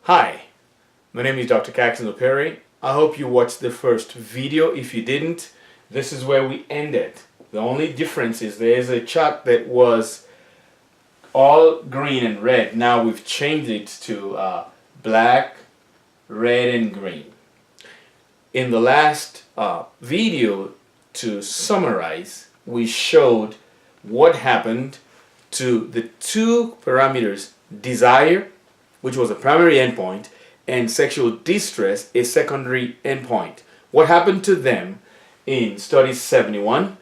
Hi, my name is Dr. Caxton Perry. I hope you watched the first video. If you didn't, this is where we ended. The only difference is there's a chart that was all green and red. Now we've changed it to black, red, and green. In the last video, to summarize, we showed what happened to the two parameters: desire, which was a primary endpoint, and sexual distress, a secondary endpoint. What happened to them in study 71,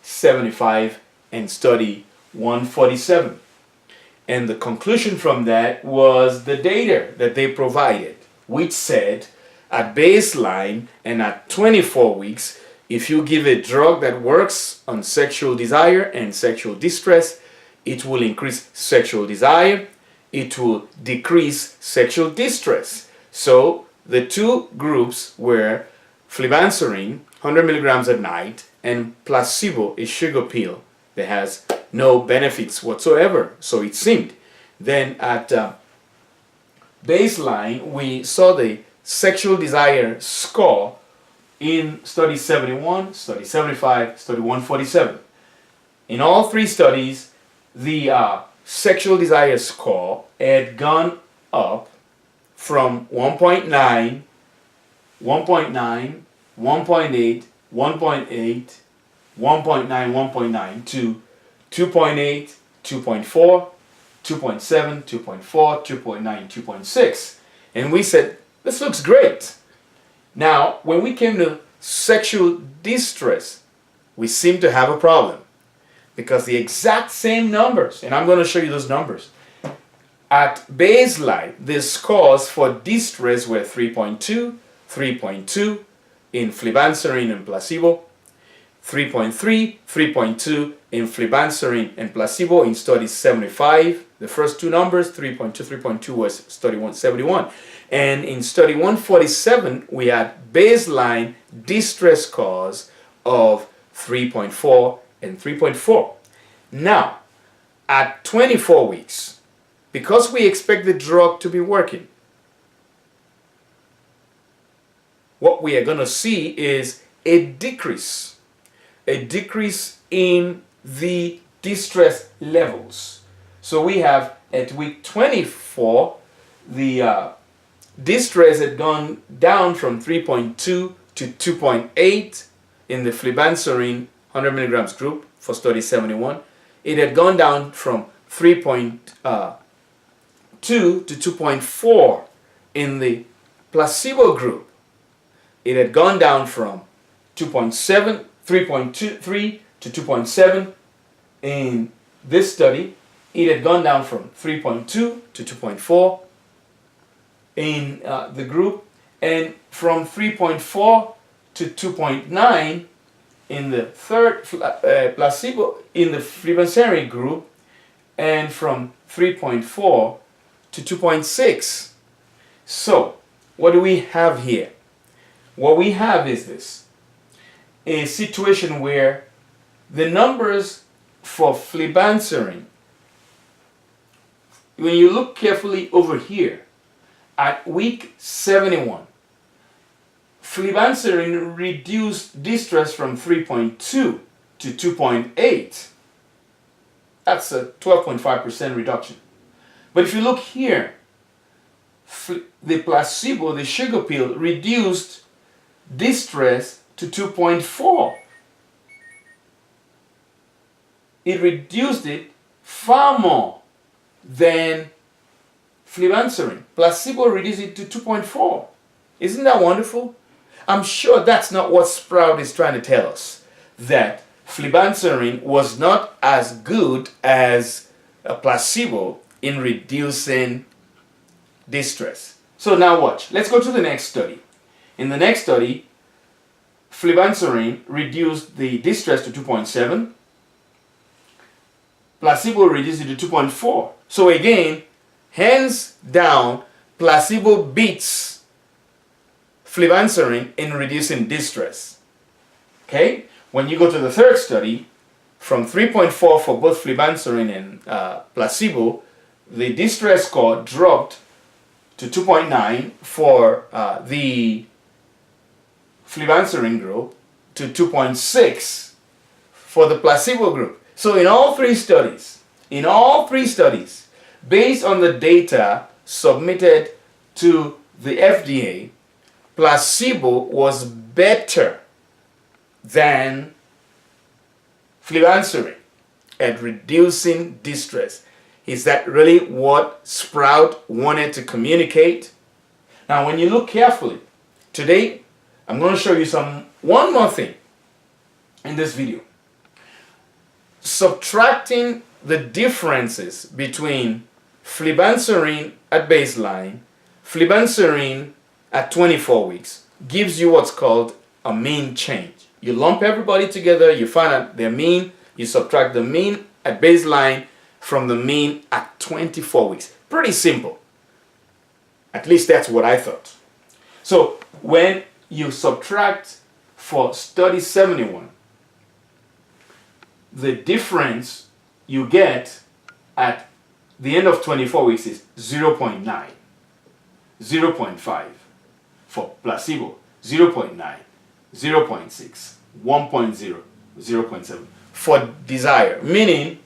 75, and study 147. And the conclusion from that was the data that they provided, which said at baseline and at 24 weeks, if you give a drug that works on sexual desire and sexual distress, it will increase sexual desire, it will decrease sexual distress. So the two groups were flibanserin, 100 milligrams at night, and placebo, a sugar pill that has no benefits whatsoever, so it seemed. Then at baseline, we saw the sexual desire score in study 71, study 75, study 147. In all three studies, the sexual desire score had gone up from 1.9, 1.9, 1.8, 1.8, 1.9, 1.9 to 2.8, 2.4, 2.7, 2.4, 2.9, 2.6. And we said, this looks great. Now, when we came to sexual distress, we seem to have a problem, because the exact same numbers, and I'm going to show you those numbers. At baseline, the scores for distress were 3.2, 3.2 in flibanserin and placebo, 3.3, 3.2 in flibanserin and placebo in study 75. The first two numbers, 3.2, 3.2 was study 171. And in study 147, we had baseline distress scores of 3.4 and 3.4. Now, at 24 weeks, because we expect the drug to be working, what we are going to see is a decrease in the distress levels. So we have at week 24, the distress had gone down from 3.2 to 2.8 in the flibanserin 100 milligrams group for study 71. It had gone down from 3.2 to 2.4 in the placebo group. It had gone down from 3.3 to 2.7 in this study. It had gone down from 3.2 to 2.4 in the group, and from 3.4 to 2.9 in the third placebo in the flibanserin group, and from 3.4 to 2.6. So what do we have here? What we have is this: a situation where the numbers for flibanserin, when you look carefully over here, at week 71, flibanserin reduced distress from 3.2 to 2.8. That's a 12.5% reduction. But if you look here, the placebo, the sugar pill, reduced distress to 2.4. It reduced it far more than flibanserin. Placebo reduced it to 2.4. Isn't that wonderful? I'm sure that's not what Sprout is trying to tell us, that flibanserin was not as good as a placebo in reducing distress. So now watch. Let's go to the next study. In the next study, flibanserin reduced the distress to 2.7. Placebo reduced it to 2.4. So again, hands down, placebo beats flibanserin in reducing distress. Okay? When you go to the third study, from 3.4 for both flibanserin and placebo, the distress score dropped to 2.9 for the flibanserin group to 2.6 for the placebo group. So in all three studies, based on the data submitted to the FDA, placebo was better than flibanserin at reducing distress. Is that really what Sprout wanted to communicate? Now, when you look carefully, today I'm going to show you one more thing in this video. Subtracting the differences between flibanserin at baseline, flibanserin at 24 weeks gives you what's called a mean change. You lump everybody together, you find out their mean, you subtract the mean at baseline from the mean at 24 weeks. Pretty simple. At least that's what I thought. So when you subtract for study 71, the difference you get at the end of 24 weeks is 0.9, 0.5 for placebo, 0.9, 0.6, 1.0, 0.7 for desire. Meaning,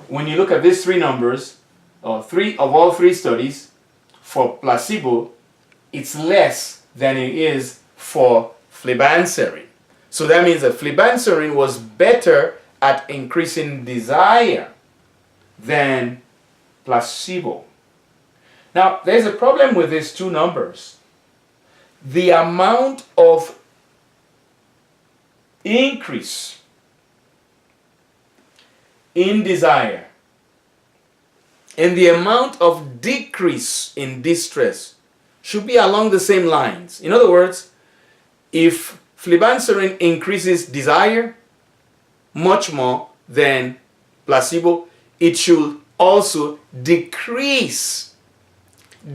when you look at these three numbers, all three studies, for placebo, it's less than it is for flibanserin. So that means that flibanserin was better at increasing desire than placebo. Now, there's a problem with these two numbers. The amount of increase in desire and the amount of decrease in distress should be along the same lines. In other words, if flibanserin increases desire much more than placebo, it should also decrease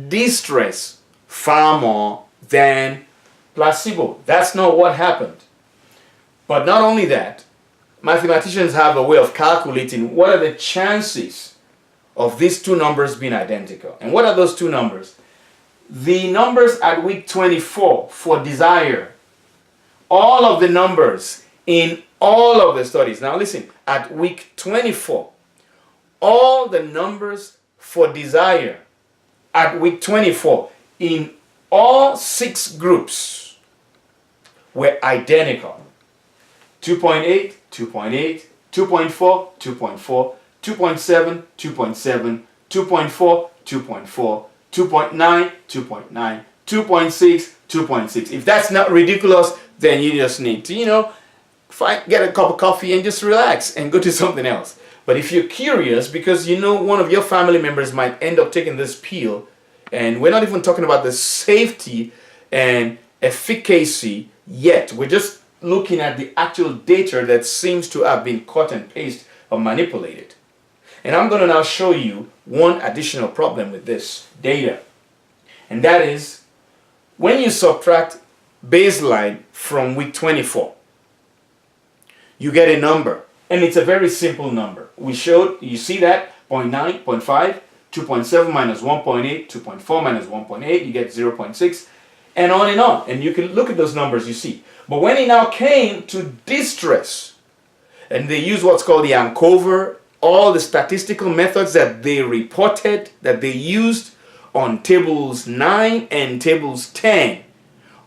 distress far more than placebo. That's not what happened. But not only that, mathematicians have a way of calculating what are the chances of these two numbers being identical. And what are those two numbers? The numbers at week 24 for desire, all of the numbers in all of the studies. Now listen, at week 24, all the numbers for desire at week 24 in all 6 groups were identical. 2.8, 2.8, 2.4, 2.4, 2.7, 2.7, 2.4, 2.4, 2.9, 2.9, 2.6, 2.6. If that's not ridiculous, then you just need to, get a cup of coffee and just relax and go to something else. But if you're curious, because one of your family members might end up taking this pill, and we're not even talking about the safety and efficacy yet. We're just looking at the actual data that seems to have been cut and pasted or manipulated. And I'm going to now show you one additional problem with this data. And that is, when you subtract baseline from week 24, you get a number. And it's a very simple number. We showed, you see that, 0.9, 0.5, 2.7 minus 1.8, 2.4 minus 1.8, you get 0.6, and on and on. And you can look at those numbers, you see. But when it now came to distress, and they use what's called the ANCOVR, all the statistical methods that they reported, that they used on tables 9 and tables 10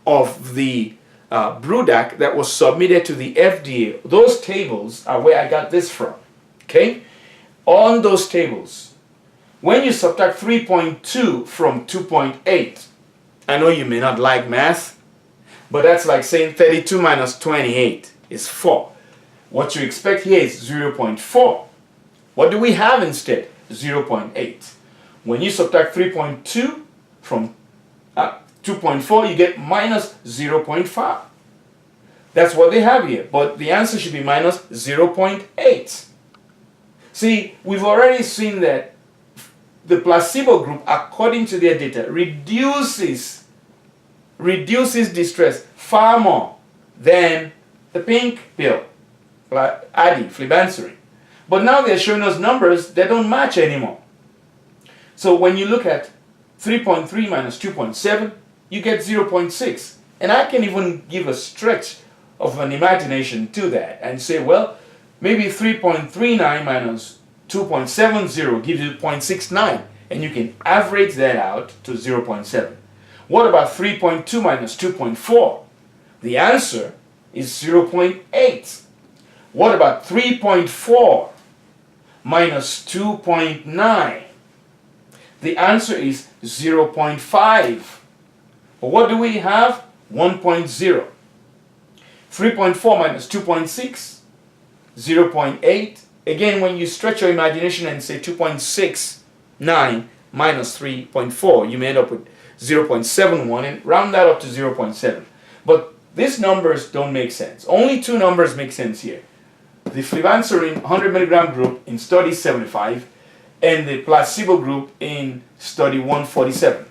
of the BRUDAC that was submitted to the FDA. Those tables are where I got this from. Okay? On those tables, when you subtract 3.2 from 2.8, I know you may not like math, but that's like saying 32 minus 28 is 4. What you expect here is 0.4. What do we have instead? 0.8. When you subtract 3.2 from 2.4, you get minus 0.5. That's what they have here, but the answer should be minus 0.8. See, we've already seen that the placebo group, according to their data, reduces distress far more than the pink pill, Addyi, flibanserin. But now they're showing us numbers that don't match anymore. So when you look at 3.3 minus 2.7, you get 0.6. And I can even give a stretch of an imagination to that and say, well, maybe 3.39 minus 2.70 gives you 0.69, and you can average that out to 0.7. What about 3.2 minus 2.4? The answer is 0.8. What about 3.4 minus 2.9? The answer is 0.5. But what do we have? 1.0. 3.4 minus 2.6, 0.8. Again, when you stretch your imagination and say 2.69 minus 3.4, you may end up with 0.71 and round that up to 0.7. But these numbers don't make sense. Only two numbers make sense here. The flibanserin 100 milligram group in study 75 and the placebo group in study 147.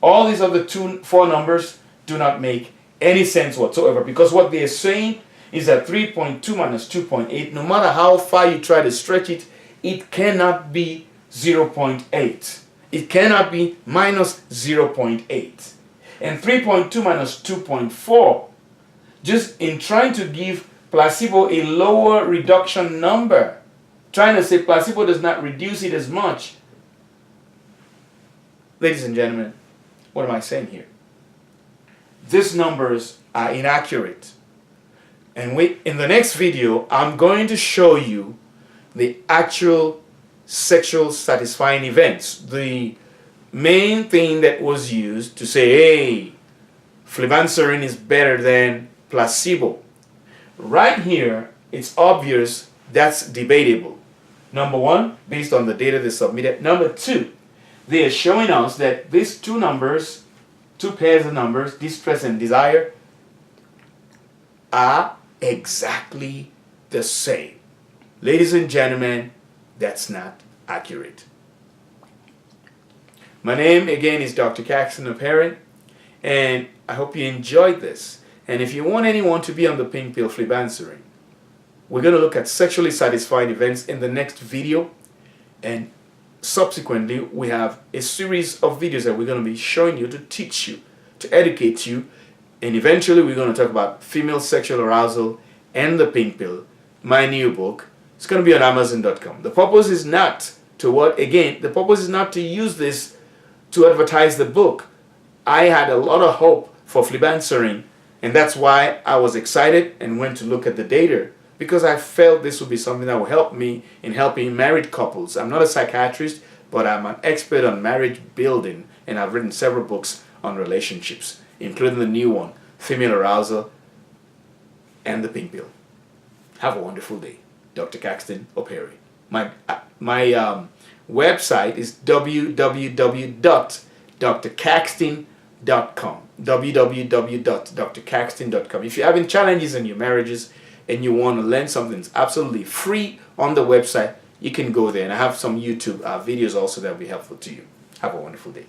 All these other four numbers do not make any sense whatsoever, because what they are saying is that 3.2 minus 2.8, no matter how far you try to stretch it, it cannot be 0.8. It cannot be minus 0.8. And 3.2 minus 2.4, just in trying to give placebo a lower reduction number, trying to say placebo does not reduce it as much. Ladies and gentlemen, what am I saying here? These numbers are inaccurate. And in the next video, I'm going to show you the actual sexual satisfying events. The main thing that was used to say, hey, flibanserin is better than placebo. Right here, it's obvious that's debatable. Number one, based on the data they submitted. Number two, they are showing us that these two numbers, two pairs of numbers, distress and desire, are exactly the same. Ladies and gentlemen, that's not accurate. My name again is Dr. Caxton of Heron, and I hope you enjoyed this. And if you want anyone to be on the pink pill flibanserin, we're going to look at sexually satisfying events in the next video, and subsequently we have a series of videos that we're going to be showing you to teach you, to educate you, and eventually we're going to talk about female sexual arousal and the pink pill, my new book. It's going to be on Amazon.com. The purpose is not to the purpose is not to use this to advertise the book. I had a lot of hope for flibanserin, and that's why I was excited and went to look at the data, because I felt this would be something that would help me in helping married couples. I'm not a psychiatrist, but I'm an expert on marriage building, and I've written several books on relationships, including the new one, Female Arousal and the Pink Pill. Have a wonderful day. Dr. Caxton Operi. My website is www.drcaxton.com. www.drcaxton.com. If you're having challenges in your marriages and you want to learn something that's absolutely free on the website, you can go there. And I have some YouTube videos also that will be helpful to you. Have a wonderful day.